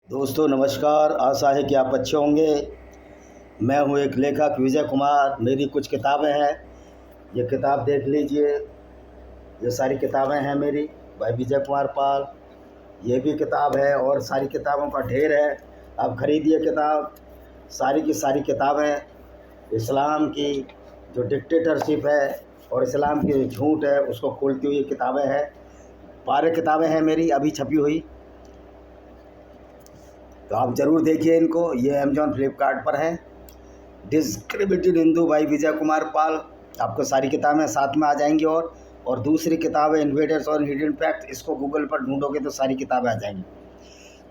दोस्तों नमस्कार, आशा है कि आप अच्छे होंगे। मैं हूं एक लेखक विजय कुमार। मेरी कुछ किताबें हैं, ये किताब देख लीजिए। ये सारी किताबें हैं मेरी, भाई विजय कुमार पाल। ये भी किताब है और सारी किताबों का ढेर है। आप खरीदिए किताब। सारी की सारी किताबें इस्लाम की जो डिक्टेटरशिप है और इस्लाम की जो झूठ है उसको खोलती हुई किताबें हैं। 12 किताबें हैं मेरी अभी छपी हुई, तो आप ज़रूर देखिए इनको। ये अमेजॉन फ्लिपकार्ट पर हैं। डिस्क्रिप्टेड हिंदू भाई विजय कुमार पाल, आपको सारी किताबें साथ में आ जाएंगी। और दूसरी किताब है इन्वेडर्स और हिडन फैक्ट, इसको गूगल पर ढूंढोगे तो सारी किताबें आ जाएंगी।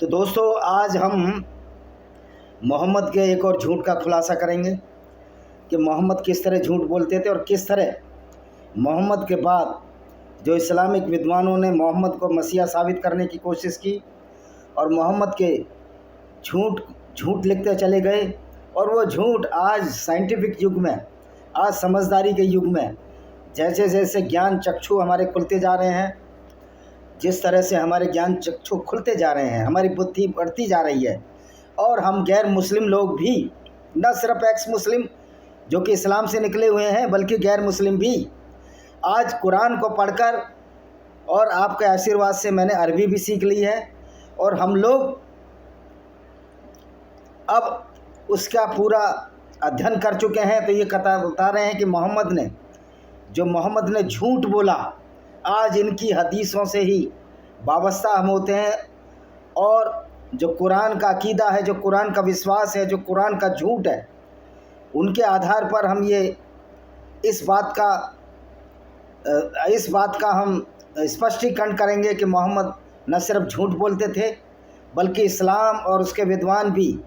तो दोस्तों आज हम मोहम्मद के एक और झूठ का खुलासा करेंगे कि मोहम्मद किस तरह झूठ बोलते थे और किस तरह मोहम्मद के बाद जो इस्लामिक विद्वानों ने मोहम्मद को मसीहा साबित करने की कोशिश की और मोहम्मद के झूठ लिखते चले गए। और वो झूठ आज साइंटिफिक युग में, आज समझदारी के युग में, जैसे जैसे ज्ञान चक्षु हमारे खुलते जा रहे हैं, जिस तरह से हमारे ज्ञान चक्षु खुलते जा रहे हैं, हमारी बुद्धि बढ़ती जा रही है। और हम गैर मुस्लिम लोग भी, न सिर्फ एक्स मुस्लिम जो कि इस्लाम से निकले हुए हैं, बल्कि गैर मुस्लिम भी आज कुरान को पढ़कर, और आपके आशीर्वाद से मैंने अरबी भी सीख ली है, और हम लोग अब उसका पूरा अध्ययन कर चुके हैं। तो ये बता रहे हैं कि मोहम्मद ने झूठ बोला, आज इनकी हदीसों से ही वाबस्ता हम होते हैं। और जो कुरान का अकीदा है, जो कुरान का विश्वास है, जो कुरान का झूठ है, उनके आधार पर हम इस बात का हम स्पष्टीकरण करेंगे कि मोहम्मद न सिर्फ झूठ बोलते थे, बल्कि इस्लाम और उसके विद्वान भी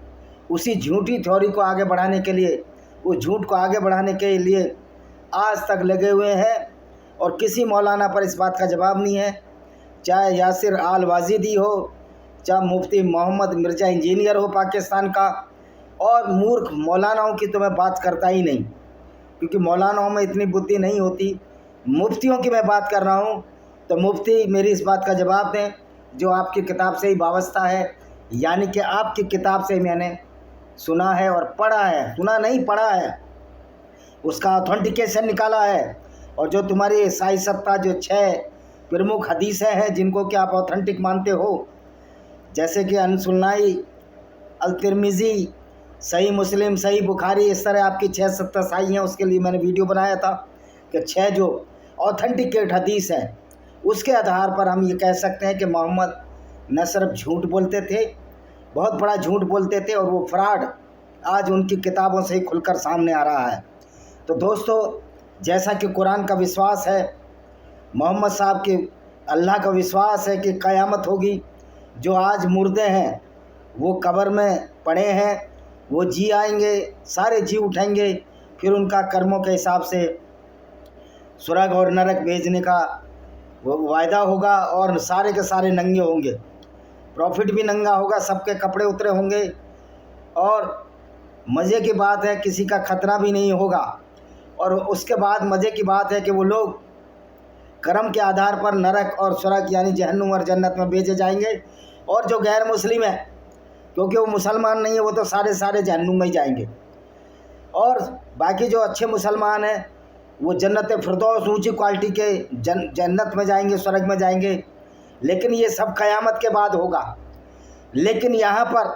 उसी झूठी थ्योरी को आगे बढ़ाने के लिए, उस झूठ को आगे बढ़ाने के लिए आज तक लगे हुए हैं। और किसी मौलाना पर इस बात का जवाब नहीं है, चाहे यासिर आल वाजिदी हो, चाहे मुफ्ती मोहम्मद मिर्ज़ा इंजीनियर हो पाकिस्तान का। और मूर्ख मौलानाओं की तो मैं बात करता ही नहीं, क्योंकि मौलानाओं में इतनी बुद्धि नहीं होती। मुफ्तियों की मैं बात कर रहा हूँ, तो मुफ्ती मेरी इस बात का जवाब दें जो आपकी किताब से ही वाबस्ता है, यानी कि आपकी किताब से मैंने सुना है और पढ़ा है, सुना नहीं पढ़ा है, उसका ऑथेंटिकेशन निकाला है। और जो तुम्हारी साई सत्ता जो 6 प्रमुख हदीसें हैं जिनको कि आप ऑथेंटिक मानते हो, जैसे कि अनसुन्नाई, अल तिरमिज़ी, सही मुस्लिम, सही बुखारी, इस तरह आपकी 6 सत्ता साई हैं। उसके लिए मैंने वीडियो बनाया था कि 6 जो ऑथेंटिकेट हदीस हैं, उसके आधार पर हम ये कह सकते हैं कि मोहम्मद न सिर्फ झूठ बोलते थे, बहुत बड़ा झूठ बोलते थे, और वो फ्रॉड आज उनकी किताबों से ही खुलकर सामने आ रहा है। तो दोस्तों, जैसा कि कुरान का विश्वास है, मोहम्मद साहब के अल्लाह का विश्वास है कि क़यामत होगी। जो आज मुर्दे हैं वो कब्र में पड़े हैं, वो जी आएंगे, सारे जी उठेंगे, फिर उनका कर्मों के हिसाब से स्वर्ग और नरक भेजने का वो वायदा होगा। और सारे के सारे नंगे होंगे, प्रॉफिट भी नंगा होगा, सबके कपड़े उतरे होंगे। और मज़े की बात है, किसी का खतरा भी नहीं होगा। और उसके बाद मज़े की बात है कि वो लोग कर्म के आधार पर नरक और स्वर्ग यानी जहन्नुम और जन्नत में भेजे जाएंगे। और जो गैर मुस्लिम है, क्योंकि वो मुसलमान नहीं है, वो तो सारे जहन्नुम में ही जाएंगे। और बाकी जो अच्छे मुसलमान हैं वो जन्नत फिरदौस, ऊँची क्वालिटी के जन्नत में जाएंगे, स्वर्ग में जाएंगे। लेकिन ये सब क़यामत के बाद होगा। लेकिन यहाँ पर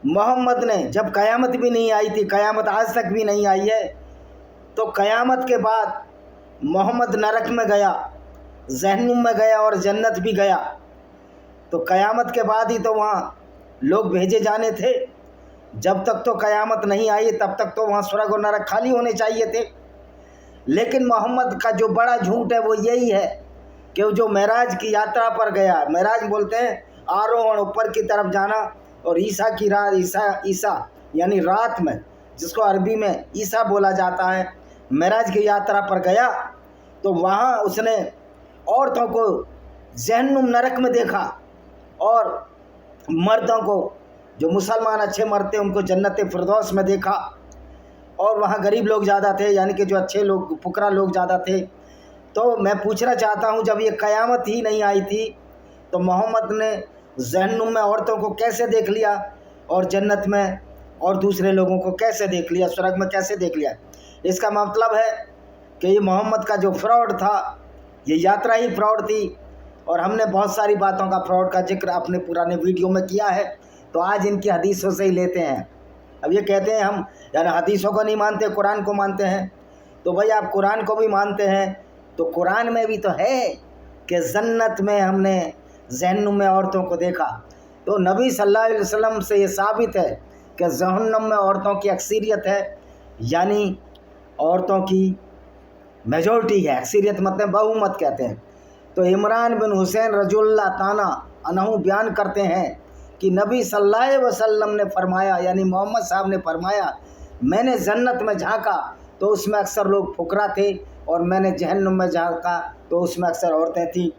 मोहम्मद ने, जब क़यामत भी नहीं आई थी, क़यामत आज तक भी नहीं आई है, तो क़यामत के बाद मोहम्मद नरक में गया, जहन्नुम में गया और जन्नत भी गया। तो क़यामत के बाद ही तो वहाँ लोग भेजे जाने थे। जब तक तो क़यामत नहीं आई, तब तक तो वहाँ स्वर्ग और नरक खाली होने चाहिए थे। लेकिन मोहम्मद का जो बड़ा झूठ है वो यही है कि वो जो मेराज की यात्रा पर गया, मेराज बोलते हैं आरोहण, ऊपर की तरफ जाना, और ईसा की रात, ईसा यानी रात में, जिसको अरबी में ईसा बोला जाता है, मेराज की यात्रा पर गया। तो वहाँ उसने औरतों को जहन्नुम नरक में देखा, और मर्दों को, जो मुसलमान अच्छे मर्द थे, उनको जन्नत फिरदौस में देखा। और वहाँ गरीब लोग ज़्यादा थे, यानी कि जो अच्छे लोग, फुकरा लोग ज़्यादा थे। तो मैं पूछना चाहता हूँ, जब ये क़यामत ही नहीं आई थी तो मोहम्मद ने जहन्नुम में औरतों को कैसे देख लिया और जन्नत में और दूसरे लोगों को कैसे देख लिया, स्वर्ग में कैसे देख लिया। इसका मतलब है कि ये मोहम्मद का जो फ्रॉड था, ये यात्रा ही फ्रॉड थी। और हमने बहुत सारी बातों का फ्रॉड का जिक्र अपने पुराने वीडियो में किया है, तो आज इनकी हदीसों से ही लेते हैं। अब ये कहते हैं हम यानी हदीसों को नहीं मानते, कुरान को मानते हैं। तो भाई आप कुरान को भी मानते हैं तो कुरान में भी तो है कि जन्नत में हमने जहन्नुम में औरतों को देखा। तो नबी सल्लल्लाहु अलैहि वसल्लम से ये साबित है कि जहन्नुम में औरतों की अक्सरियत है, यानी औरतों की मेजॉरिटी है। अक्सरियत मतलब बहुमत कहते हैं। तो इमरान बिन हुसैन रज़ियल्लाहु ताला अन्हु बयान करते हैं कि नबी सल्लल्लाहु अलैहि वसल्लम ने फरमाया, यानी मोहम्मद साहब ने फरमाया, मैंने जन्नत में झांका तो उसमें अक्सर लोग फुकरा थे, और मैंने जहन्नुम में झांका तो उसमें अक्सर औरतें थीं।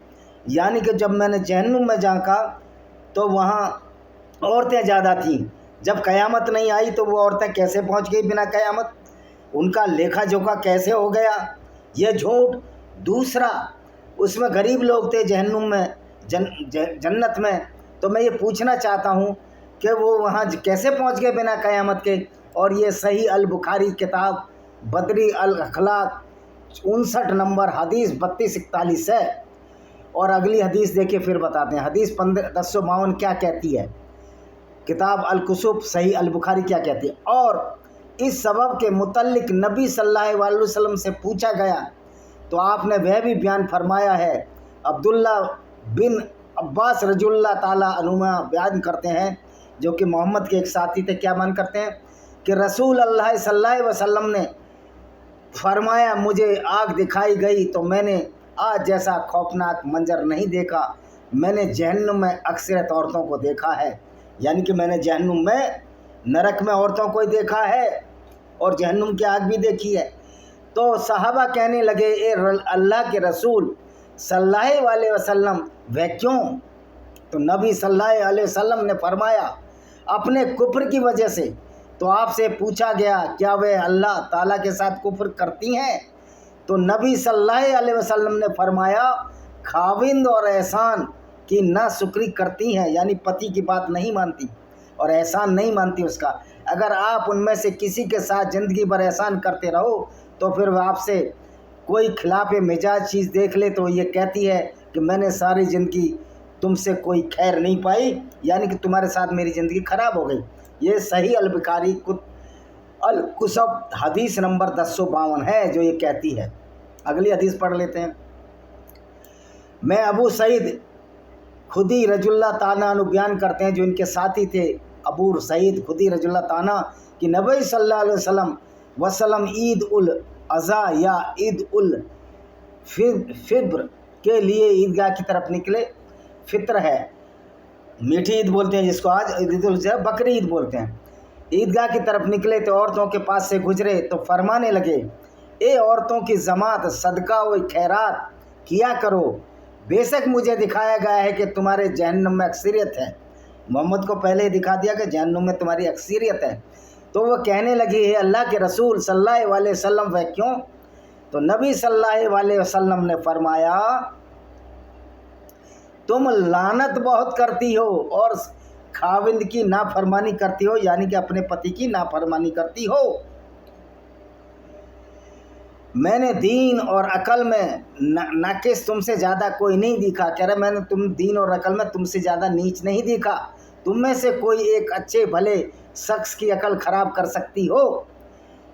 यानी कि जब मैंने जहन्नुम में झांका तो वहाँ औरतें ज़्यादा थीं। जब क़यामत नहीं आई तो वो औरतें कैसे पहुँच गई बिना क़यामत, उनका लेखा जोखा कैसे हो गया, ये झूठ। दूसरा, उसमें गरीब लोग थे जहन्नुम में, जन्नत में। तो मैं ये पूछना चाहता हूँ कि वो वहाँ कैसे पहुँच गए बिना क़यामत के। और ये सही अल बुखारी किताब बदरी अल अखलाक 59 नंबर हदीस 3241 है। और अगली हदीस देखिए फिर बताते हैं। हदीस 1052 क्या कहती है, किताब अल कुसुब सही अल बुखारी क्या कहती है। और इस सबब के मुतल्लिक नबी सल्लल्लाहु अलैहि वसल्लम से पूछा गया तो आपने वह भी बयान फरमाया है। अब्दुल्ला बिन अब्बास रज़ियल्लाहु ताला अन्हुमा बयान करते हैं, जो कि मोहम्मद के एक साथी थे, क्या मान करते हैं कि रसूल अल्लाह सल्लल्लाहु अलैहि वसल्लम ने फरमाया, मुझे आग दिखाई गई तो मैंने आज जैसा खौफनाक मंजर नहीं देखा। मैंने जहन्नुम में अक्सरत औरतों को देखा है, यानी कि मैंने जहन्नुम में, नरक में औरतों को ही देखा है और जहन्नुम की आग भी देखी है। तो सहाबा कहने लगे, ए अल्लाह के रसूल सल्लल्लाहु अलैहि वसल्लम, वह क्यों? तो नबी सल्लल्लाहु अलैहि वसल्लम ने फरमाया, अपने कुफ्र की वजह से। तो आपसे पूछा गया, क्या वह अल्लाह ताला के साथ कुफ्र करती हैं? तो नबी सल्लल्लाहु अलैहि वसल्लम ने फरमाया, खाविंद और एहसान की नाशुक्री करती हैं, यानी पति की बात नहीं मानती और एहसान नहीं मानती उसका। अगर आप उनमें से किसी के साथ ज़िंदगी भर एहसान करते रहो तो फिर वह आपसे कोई खिलाफ मिजाज चीज़ देख ले तो ये कहती है कि मैंने सारी ज़िंदगी तुमसे कोई खैर नहीं पाई, यानी कि तुम्हारे साथ मेरी ज़िंदगी ख़राब हो गई। ये सही अल बुखारी अल कुसब हदीस नंबर 1052 है जो ये कहती है। अगली हदीस पढ़ लेते हैं। मैं अबू सईद खुदी रज़ियल्लाहु ताला अन्हु बयान करते हैं, जो इनके साथी थे, अबू सईद खुदी रज़ियल्लाहु ताला, कि नबी सल्लल्लाहु अलैहि वसल्लम ईद उल अज़हा या ईद उल फित्र के लिए ईदगाह की तरफ निकले। फित्र है मीठी ईद बोलते हैं जिसको, आज ईद उल अज़हा बकरी ईद बोलते हैं। ईदगाह की तरफ निकले तो औरतों के पास से गुजरे तो फरमाने लगे, ए औरतों की जमात, सदका व खैरात किया करो, बेशक मुझे दिखाया गया है कि तुम्हारे जहन्नुम में अक्सरियत है। मोहम्मद को पहले ही दिखा दिया कि जहन्नुम में तुम्हारी अक्सरियत है। तो वो कहने लगी, है अल्लाह के रसूल सल्लल्लाहु अलैहि वसल्लम, वह क्यों? तो नबी सल्लल्लाहु अलैहि वसल्लम ने फरमाया, तुम लानत बहुत करती हो और खाविंद की नाफरमानी करती हो, यानी कि अपने पति की नाफरमानी करती हो। मैंने दीन और अकल में नाकिस तुमसे ज़्यादा कोई नहीं दिखा। कह रहे मैंने तुम दीन और अकल में तुमसे ज़्यादा नीच नहीं दिखा। तुम में से कोई एक अच्छे भले शख्स की अकल ख़राब कर सकती हो।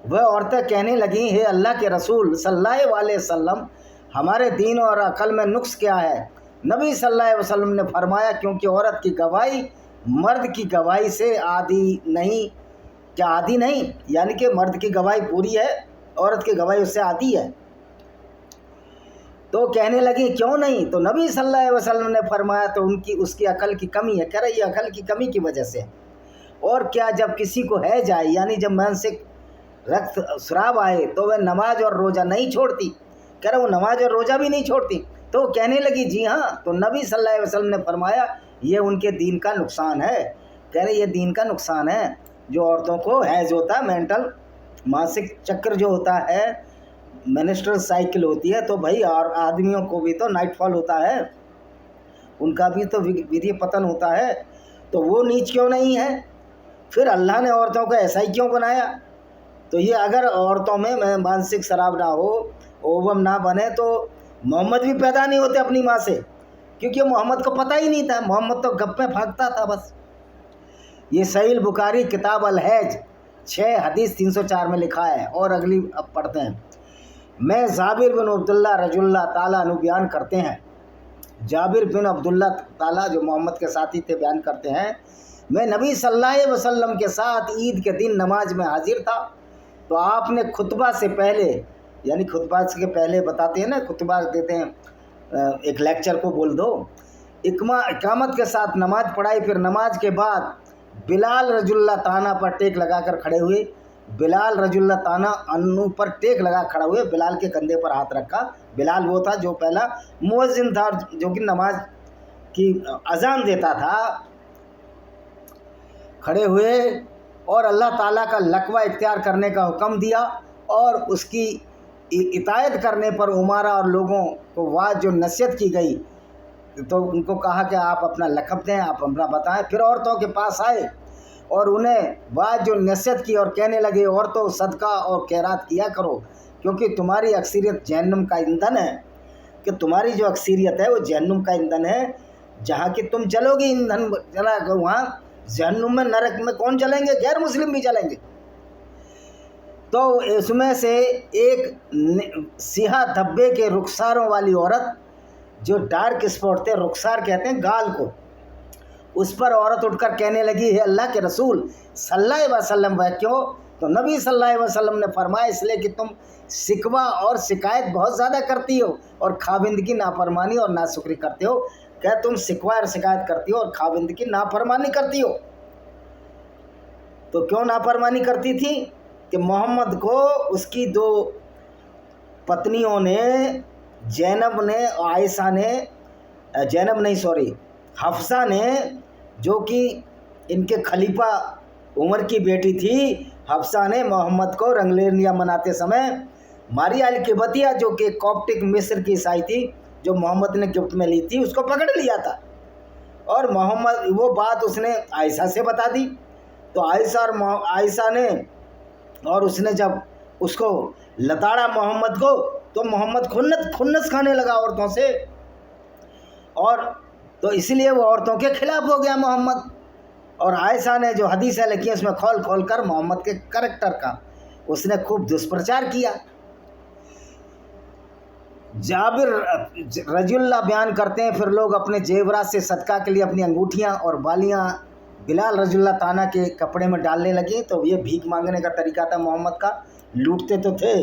वह औरतें कहने लगी, हे अल्लाह के रसूल सल्लल्लाहु अलैहि वसल्लम, हमारे दीन और अकल में नुक्स क्या है? नबी सल्लल्लाहु अलैहि वसल्लम ने फरमाया, क्योंकि औरत की गवाही मर्द की गवाही से आधी नहीं। क्या आधी नहीं? यानी कि मर्द की गवाही पूरी है, औरत की गवाही उससे आती है। तो कहने लगी, क्यों नहीं? तो नबी सल्लल्लाहु अलैहि वसल्लम ने फरमाया, तो उसकी अकल की कमी है। कह रही है अकल की कमी की वजह से। और क्या, जब किसी को है जाए, यानी जब मानसिक रक्त स्राव आए, तो वह नमाज और रोज़ा नहीं छोड़ती। कह रहे वो नमाज और रोज़ा भी नहीं छोड़ती। तो कहने लगी, जी हाँ। तो नबी सल्लल्लाहु अलैहि वसल्लम ने फरमाया, ये उनके दीन का नुकसान है। कह रहे ये दीन का नुकसान है। जो औरतों को हैज़ होता है, मेंटल मासिक चक्र जो होता है, मेंस्ट्रुअल साइकिल होती है, तो भाई और आदमियों को भी तो नाइटफॉल होता है। ان کا بھی تو वीर्य पतन होता है, तो वो नीच क्यों नहीं है? फिर अल्लाह ने औरतों को ऐसा ही क्यों बनाया? तो ये अगर औरतों में मानसिक शराब ना हो, ओवम ना बने, तो मोहम्मद भी पैदा नहीं होते अपनी माँ से, क्योंकि मोहम्मद को पता ही नहीं था, मोहम्मद तो गप्पे फाँकता था बस। ये सहीह बुखारी किताब अल-हैज 6 हदीस 304 में लिखा है। और अगली अब पढ़ते हैं। मैं जाबिर बिन अब्दुल्ला रजुल्ला ताला अनु बयान करते हैं, जाबिर बिन अब्दुल्ला ताला जो मोहम्मद के साथी थे बयान करते हैं, मैं नबी सल्लल्लाहु अलैहि वसल्लम के साथ ईद के दिन नमाज में हाजिर था, तो आपने खुतबा से पहले, यानी खुतबा के पहले बताते हैं ना, खुतबा देते हैं, एक लेक्चर को बोल दो, इकामत के साथ नमाज पढ़ाई। फिर नमाज के बाद बिलाल रजुल्ला ताना पर टेक लगाकर खड़े हुए। बिलाल रजुल्ला ताना अन्नू पर टेक लगा खड़ा हुए, बिलाल के कंधे पर हाथ रखा। बिलाल वो था जो पहला मुअज्जिन था, जो कि नमाज की अजान देता था। खड़े हुए और अल्लाह ताला का लकवा इख्तियार करने का हुक्म दिया, और उसकी इतायत करने पर उमारा और लोगों को वाज जो नसीहत की गई, तो उनको कहा कि आप अपना लक़ब दें, आप अपना बताएं। फिर औरतों के पास आए और उन्हें बात जो नसीहत की और कहने लगे, औरतों सदका और खैरात किया करो, क्योंकि तुम्हारी अक्सरियत जहन्नुम का ईंधन है, कि तुम्हारी जो अक्सरियत है वो जहन्नुम का ईंधन है, जहाँ कि तुम जलोगे। ईंधन जला वहाँ जहन्नुम में, नरक में कौन जलेंगे? गैर मुस्लिम भी जलेंगे। तो इसमें से एक सिहा धब्बे के रुखसारों वाली औरत, जो डार्क स्पॉट थे, रुखसार कहते हैं गाल को, उस पर औरत उठकर कहने लगी, है अल्लाह के रसूल सल्लल्लाहु अलैहि वसल्लम, वह क्यों? तो नबी सल्लल्लाहु अलैहि वसल्लम ने फरमाया, इसलिए कि तुम शिकवा और शिकायत बहुत ज़्यादा करती हो और खाविंद की नाफरमानी और नाशुक्री करते हो। क्या तुम शिकवा और शिकायत करती हो और खाविंद की नाफरमानी करती हो? तो क्यों नाफरमानी करती थी? कि मोहम्मद को उसकी 2 पत्नियों ने, जैनब ने, आयशा ने, जैनब नहीं सॉरी हफ्सा ने, जो कि इनके खलीफा उमर की बेटी थी, हफ्सा ने मोहम्मद को रंगलेनिया मनाते समय मारिया अल-किबतिया, जो कि कॉप्टिक मिस्र की ईसाई थी, जो मोहम्मद ने गिफ्ट में ली थी, उसको पकड़ लिया था। और मोहम्मद वो बात उसने आयशा से बता दी। तो आयशा ने, और उसने जब उसको लताड़ा मोहम्मद को, तो मोहम्मद खुन्नस खाने लगा औरतों से, और तो इसलिए वो औरतों के खिलाफ हो गया मोहम्मद। और आयशा ने जो हदीसें लिखी उसमें खोल कर मोहम्मद के करैक्टर का उसने खूब दुष्प्रचार किया। जाबिर रजुल्ला बयान करते हैं, फिर लोग अपने जेवरात से सदका के लिए अपनी अंगूठियां और बालियां बिलाल रजुल्ला ताना के कपड़े में डालने लगे। तो ये भीख मांगने का तरीका था मोहम्मद का। लूटते तो थे,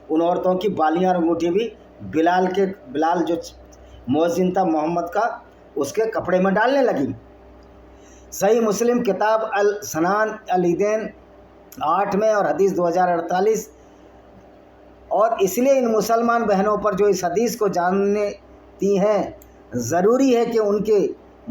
उन औरतों की बालियां और अंगूठी भी बिलाल जो मुअज्जिन था मोहम्मद का, उसके कपड़े में डालने लगी। सही मुस्लिम किताब अल सनान अल ईदैन 8 में और हदीस 2048। और इसलिए इन मुसलमान बहनों पर जो इस हदीस को जानती हैं, ज़रूरी है कि उनके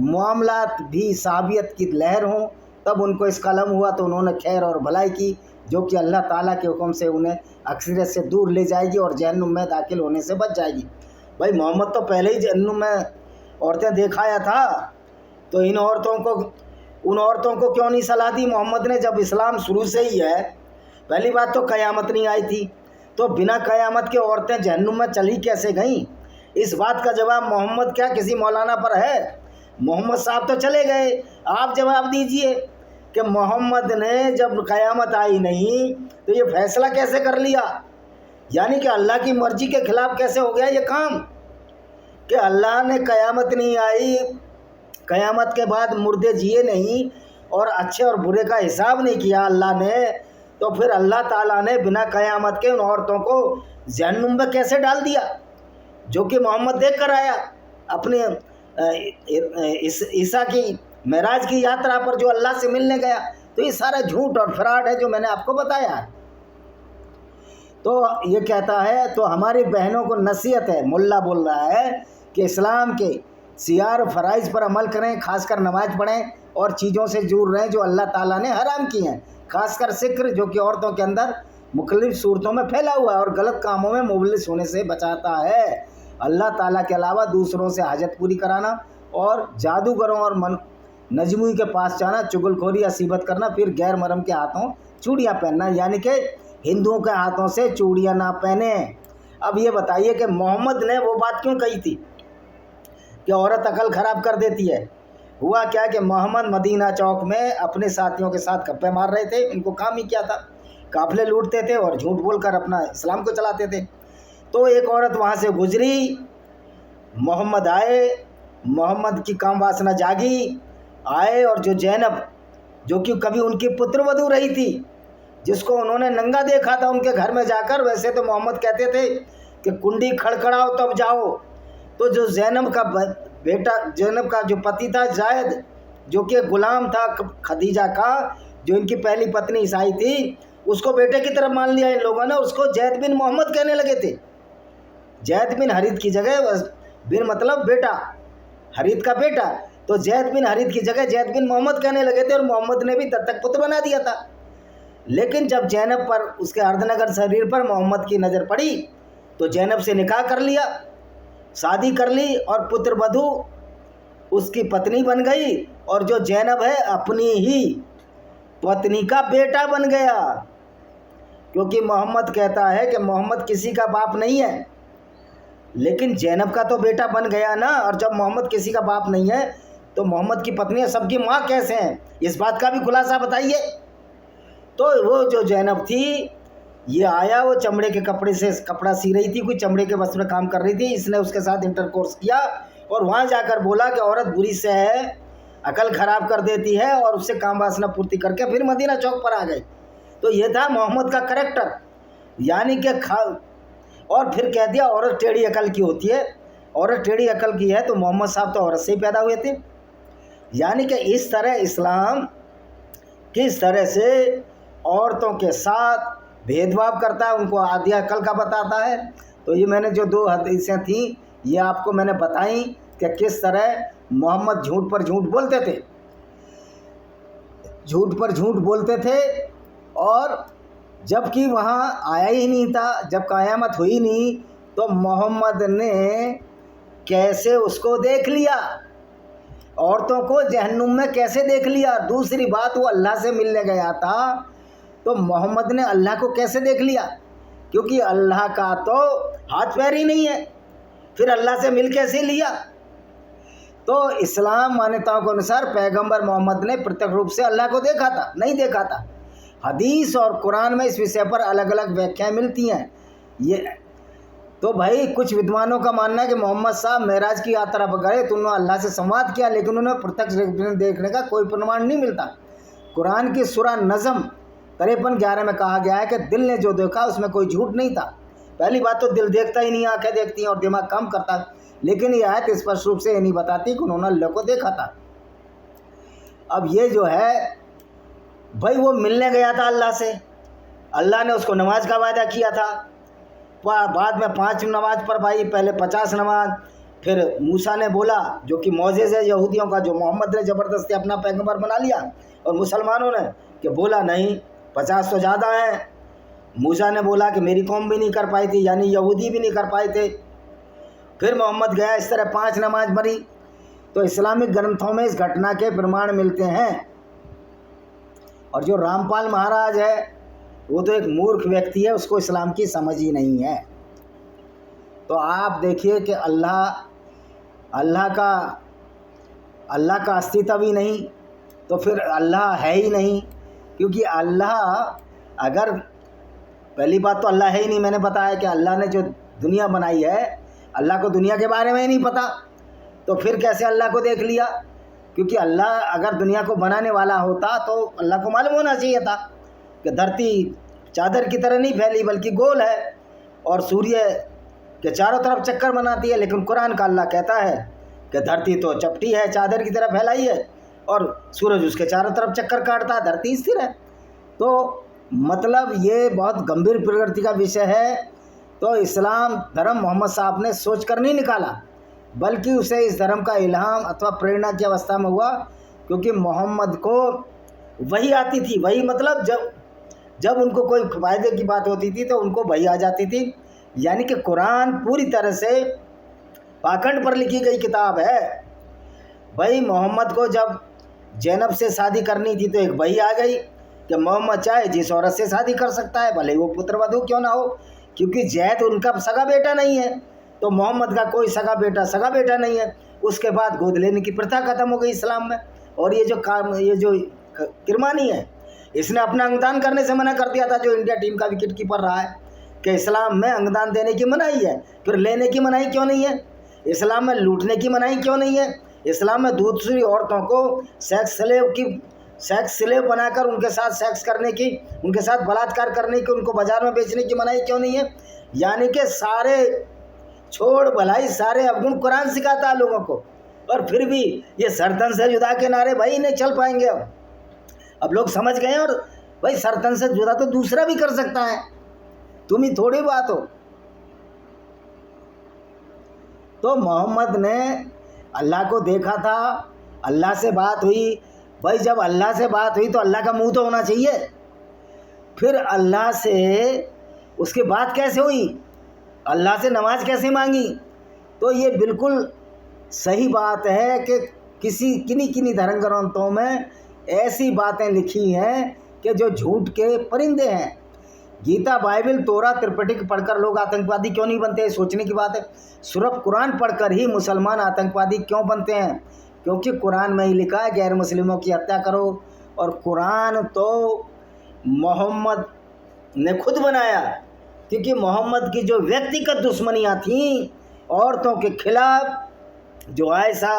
मामलात भी साबियत की लहर हों, तब उनको इस कलम हुआ तो उन्होंने खैर और भलाई की, जो कि अल्लाह ताला के हुक्म से उन्हें अक्सरियत से दूर ले जाएगी और जहन्नुम में दाखिल होने से बच जाएगी। भाई मोहम्मद तो पहले ही जहन्नुम में औरतें दिखाया था, तो उन औरतों को क्यों नहीं सलाह दी मोहम्मद ने? जब इस्लाम शुरू से ही है, पहली बात तो क़यामत नहीं आई थी, तो बिना क़यामत के औरतें जहन्नुम में चली कैसे गईं? इस बात का जवाब मोहम्मद क्या किसी मौलाना पर है? मोहम्मद साहब तो चले गए, आप जवाब दीजिए कि मोहम्मद ने जब क़यामत आई नहीं तो ये फैसला कैसे कर लिया? यानी कि अल्लाह की मर्ज़ी के ख़िलाफ़ कैसे हो गया ये काम, कि अल्लाह ने क़यामत नहीं आई, क़यामत के बाद मुर्दे जिए नहीं, और अच्छे और बुरे का हिसाब नहीं किया अल्लाह ने, तो फिर अल्लाह ताला ने बिना क़यामत के उन औरतों को जहन्नुम में कैसे डाल दिया? जो कि मोहम्मद देख कर आया अपने ईसा की मेराज की यात्रा पर, जो अल्लाह से मिलने गया। तो ये सारा झूठ और फ्रॉड है जो मैंने आपको बताया। तो ये कहता है, तो हमारी बहनों को नसीहत है, मुल्ला बोल रहा है, कि इस्लाम के सियार फ़राइज़ पर अमल करें, खासकर नमाज पढ़ें और चीज़ों से दूर रहें जो अल्लाह ताला ने हराम की हैं, खासकर सिक्र, जो कि औरतों के अंदर मुख्तलिफ सूरतों में फैला हुआ है और गलत कामों में मुबलिस होने से बचाता है। अल्लाह ताला के अलावा दूसरों से हाजत पूरी कराना اور جادوگروں اور نجموں کے پاس جانا، چغلخوری یا صیبت کرنا، پھر غیر محرم کے ہاتھوں چوڑیاں پہننا، یعنی کہ ہندوؤں کے ہاتھوں سے چوڑیاں نہ پہنیں۔ اب یہ بتائیے کہ محمد نے وہ بات کیوں کہی تھی کہ عورت عقل خراب کر دیتی ہے؟ ہوا کیا کہ محمد مدینہ چوک میں اپنے ساتھیوں کے ساتھ گپے مار رہے تھے، ان کو کام ہی کیا تھا، قافلے لوٹتے تھے اور جھوٹ بول کر اپنا اسلام کو چلاتے تھے۔ تو ایک عورت وہاں سے گزری، محمد آئے، محمد کی کام واسنا جاگی، آئے، اور جو زینب جو کہ کبھی ان کی پتر ودو رہی تھی، جس کو انہوں نے ننگا دیکھا تھا ان کے گھر میں جا کر، ویسے تو محمد کہتے تھے کہ کنڈی کھڑکھڑاؤ تب جاؤ، تو جو زینب کا بیٹا، زینب کا جو پتی تھا زید، جو کہ غلام تھا خدیجہ کا، جو ان کی پہلی پتنی عیسائی تھی، اس کو بیٹے کی طرف مان لیا ان لوگوں نے، اس کو زید بن محمد کہنے لگے تھے۔ زید بن حارث کی جگہ، بن مطلب بیٹا، حارث کا بیٹا، تو زید بن حارث کی جگہ زید بن محمد کہنے لگے تھے، اور محمد نے بھی دتک پتر بنا دیا تھا۔ لیکن جب زینب پر، اس کے اردنگر شریر پر محمد کی نظر پڑی تو زینب سے نکاح کر لیا، شادی کر لی، اور پتر بدھو اس کی پتنی بن گئی، اور جو زینب ہے اپنی ہی پتنی کا بیٹا بن گیا، کیونکہ محمد کہتا ہے کہ محمد کسی کا باپ نہیں ہے، لیکن زینب کا تو بیٹا بن گیا نا، اور جب محمد کسی کا باپ نہیں ہے تو محمد کی پتنی سب کی ماں کیسے ہیں؟ اس بات کا بھی خلاصہ بتائیے۔ تو وہ جو زینب تھی، یہ آیا، وہ چمڑے کے کپڑے سے کپڑا سی رہی تھی، کوئی چمڑے کے وسط میں کام کر رہی تھی، اس نے اس کے ساتھ انٹرکورس کیا، اور وہاں جا کر بولا کہ عورت بری سے ہے، عقل خراب کر دیتی ہے، اور اس سے کام واسنا پورتی کر کے پھر مدینہ چوک پر آ گئی۔ تو یہ تھا محمد کا کریکٹر، یعنی کہ اور پھر کہہ دیا عورت ٹیڑھی عقل کی ہوتی ہے، عورت ٹیڑھی عقل کی ہے، تو محمد صاحب تو عورت سے ہی پیدا ہوئے تھے۔ یعنی کہ اس طرح اسلام کس طرح سے عورتوں کے ساتھ بھید بھاؤ کرتا ہے، ان کو آدھی عقل کا بتاتا ہے۔ تو یہ میں نے جو 2 حدیثیں تھیں یہ آپ کو میں نے بتائیں کہ کس طرح محمد جھوٹ پر جھوٹ بولتے تھے، جھوٹ پر جھوٹ بولتے تھے، اور جب کہ وہاں آیا ہی نہیں تھا، جب قیامت ہوئی نہیں تو محمد نے کیسے اس کو دیکھ لیا، عورتوں کو جہنم میں کیسے دیکھ لیا۔ دوسری بات، وہ اللہ سے ملنے گیا تھا تو محمد نے اللہ کو کیسے دیکھ لیا، کیونکہ اللہ کا تو ہاتھ پیر ہی نہیں ہے، پھر اللہ سے مل کیسے لیا؟ تو اسلام مانیتاؤں کے انوسار پیغمبر محمد نے پرتک روپ سے اللہ کو دیکھا تھا؟ نہیں دیکھا تھا۔ حدیث اور قرآن میں اس وشے پر الگ الگ ویخیاں ملتی ہیں۔ یہ تو بھائی کچھ ودوانوں کا ماننا ہے کہ محمد صاحب معراج کی یاترا پر گئے تو انہوں نے اللہ سے سنواد کیا، لیکن انہیں پرتک دیکھنے کا کوئی پرمان نہیں ملتا۔ قرآن کی سورہ نظم 53:11 میں کہا گیا ہے کہ دل نے جو دیکھا اس میں کوئی جھوٹ نہیں تھا۔ پہلی بات تو دل دیکھتا ہی نہیں، آنکھیں دیکھتی ہیں اور دماغ کام کرتا ہے، لیکن یہ آیت اسپشٹ روپ سے یہ نہیں بتاتی کہ انہوں نے اللہ کو دیکھا تھا۔ اب یہ جو ہے بھائی وہ ملنے گیا تھا اللہ سے، اللہ نے اس کو نماز کا وعدہ کیا تھا، بعد میں 5 نماز پڑھائی، پہلے 50 نماز، پھر موسیٰ نے بولا جو کہ معجزہ ہے یہودیوں کا، جو محمد نے زبردستی اپنا پیغمبر بنا لیا، اور مسلمانوں نے کہ بولا نہیں 50 تو زیادہ ہیں۔ موسیٰ نے بولا کہ میری قوم بھی نہیں کر پائی تھی، یعنی یہودی بھی نہیں کر پائے تھے۔ پھر محمد گیا، اس طرح 5 نماز پڑھی۔ تو اسلامک گرنتھوں میں اس گھٹنا کے پرمان ملتے ہیں۔ اور جو رامپال مہاراج ہے وہ تو ایک مورکھ ویکتی ہے، اس کو اسلام کی سمجھ ہی نہیں ہے۔ تو آپ دیکھیے کہ اللہ کا استیتو ہی نہیں، تو پھر اللہ ہے ہی نہیں، کیونکہ اللہ اگر پہلی بات تو اللہ ہے ہی نہیں، میں نے بتایا کہ اللہ نے جو دنیا بنائی ہے، اللہ کو دنیا کے بارے میں ہی نہیں پتہ، تو پھر کیسے اللہ کو دیکھ لیا؟ کیونکہ اللہ اگر دنیا کو بنانے والا ہوتا تو اللہ کو معلوم ہونا چاہیے تھا کہ دھرتی چادر کی طرح نہیں پھیلی بلکہ گول ہے، اور سوریہ کے چاروں طرف چکر بناتی ہے، لیکن قرآن کا اللہ کہتا ہے کہ دھرتی تو چپٹی ہے، چادر کی طرح پھیلائی ہے، اور سورج اس کے چاروں طرف چکر کاٹتا ہے، دھرتی استھر ہے۔ تو مطلب یہ بہت گمبھیر پرگتی کا وشے ہے۔ تو اسلام دھرم محمد صاحب نے سوچ کر نہیں نکالا، بلکہ اسے اس دھرم کا الہام اتوا پریرنا کی اوستھا میں ہوا، کیونکہ محمد کو وہی آتی تھی۔ وہی مطلب جب ان کو کوئی فائدے کی بات ہوتی تھی تو ان کو وہی آ جاتی تھی، یعنی کہ قرآن پوری طرح سے پاکھنڈ پر لکھی گئی کتاب ہے۔ भाई मोहम्मद को जब जैनब से शादी करनी थी तो एक भाई आ गई कि मोहम्मद चाहे जिस औरत से शादी कर सकता है, भले वो पुत्रवधू क्यों ना हो, क्योंकि जैद उनका सगा बेटा नहीं है, तो मोहम्मद का कोई सगा बेटा नहीं है। उसके बाद गोद लेने की प्रथा खत्म हो गई इस्लाम में। और ये जो किरमानी है, इसने अपना अंगदान करने से मना कर दिया था, जो इंडिया टीम का विकेट कीपर रहा है, कि इस्लाम में अंगदान देने की मनाही है, फिर लेने की मनाही क्यों नहीं है? इस्लाम में लूटने की मनाही क्यों नहीं है? इस्लाम में दूसरी औरतों को सेक्स स्लेव बनाकर उनके साथ सेक्स करने की, उनके साथ बलात्कार करने की, उनको बाजार में बेचने की मनाही क्यों नहीं है? यानी कि सारे छोड़ भलाई सारे अवगुण कुरान सिखाता है लोगों को, और फिर भी ये सरतन से जुदा के नारे भाई नहीं चल पाएंगे। अब लोग समझ गए। और भाई सरतन से जुदा तो दूसरा भी कर सकता है, तुम ही थोड़ी बात हो। तो मोहम्मद ने अल्लाह को देखा था, अल्लाह से बात हुई। भाई जब अल्लाह से बात हुई तो अल्लाह का मुंह तो होना चाहिए। फिर अल्लाह से उसकी बात कैसे हुई, अल्लाह से नमाज कैसे मांगी? तो ये बिल्कुल सही बात है कि किन्हीं धर्म ग्रंथों में ऐसी बातें लिखी हैं कि जो झूठ के परिंदे हैं। गीता, बाइबल, तोरा, त्रिपिटक पढ़कर लोग आतंकवादी क्यों नहीं बनते? सोचने की बात है। सिर्फ कुरान पढ़कर ही मुसलमान आतंकवादी क्यों बनते हैं? क्योंकि कुरान में ही लिखा है गैर मुस्लिमों की हत्या करो। और कुरान तो मोहम्मद ने खुद बनाया, क्योंकि मोहम्मद की जो व्यक्तिगत दुश्मनियाँ थीं औरतों के खिलाफ, जो आयशा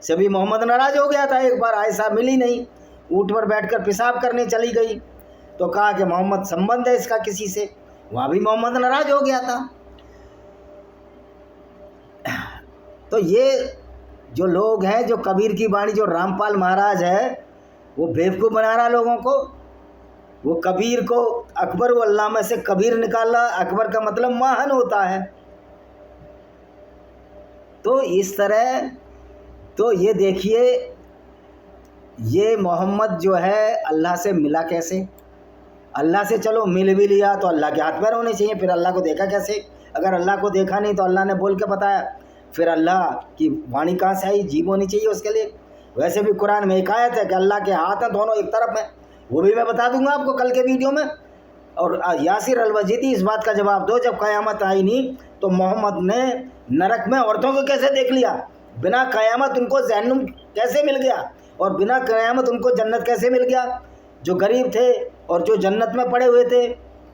से भी मोहम्मद नाराज़ हो गया था। एक बार आयशा मिली नहीं, ऊँट पर बैठकर पेशाब करने चली गई, तो कहा कि मोहम्मद संबंध है इसका किसी से, वहाँ भी मोहम्मद नाराज़ हो गया था। तो ये जो लोग हैं, जो कबीर की वाणी, जो रामपाल महाराज है, वो बेवकूफ़ बना रहा लोगों को। वो कबीर को, अकबर वो अल्लाह में से कबीर निकाला, अकबर का मतलब महान होता है। तो इस तरह, तो ये देखिए, ये मोहम्मद जो है अल्लाह से मिला कैसे? अल्लाह से चलो मिल भी लिया तो अल्लाह के हाथ पैर होने चाहिए, फिर अल्लाह को देखा कैसे? अगर अल्लाह को देखा नहीं तो अल्लाह ने बोल के बताया, फिर अल्लाह की वाणी कहाँ से आई? जीभ होनी चाहिए उसके लिए। वैसे भी कुरान में एक आयत है कि अल्लाह के हाथ हैं दोनों एक तरफ में, वो भी मैं बता दूंगा आपको कल के वीडियो में। और यासिर अलवजीदी इस बात का जवाब दो, जब क़यामत आई नहीं तो मोहम्मद ने नरक में औरतों को कैसे देख लिया? बिना क़यामत उनको जहन्नुम कैसे मिल गया? और बिना क़यामत उनको जन्नत कैसे मिल गया? जो गरीब थे और जो जन्नत में पड़े हुए थे,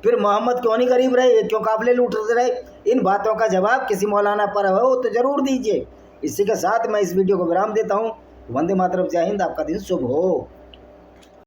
फिर मोहम्मद क्यों नहीं गरीब रहे, क्यों काफिले लूटते रहे? इन बातों का जवाब किसी मौलाना पर हो तो ज़रूर दीजिए। इसी के साथ मैं इस वीडियो को विराम देता हूँ। वंदे मातरम, जय हिंद, आपका दिन शुभ हो।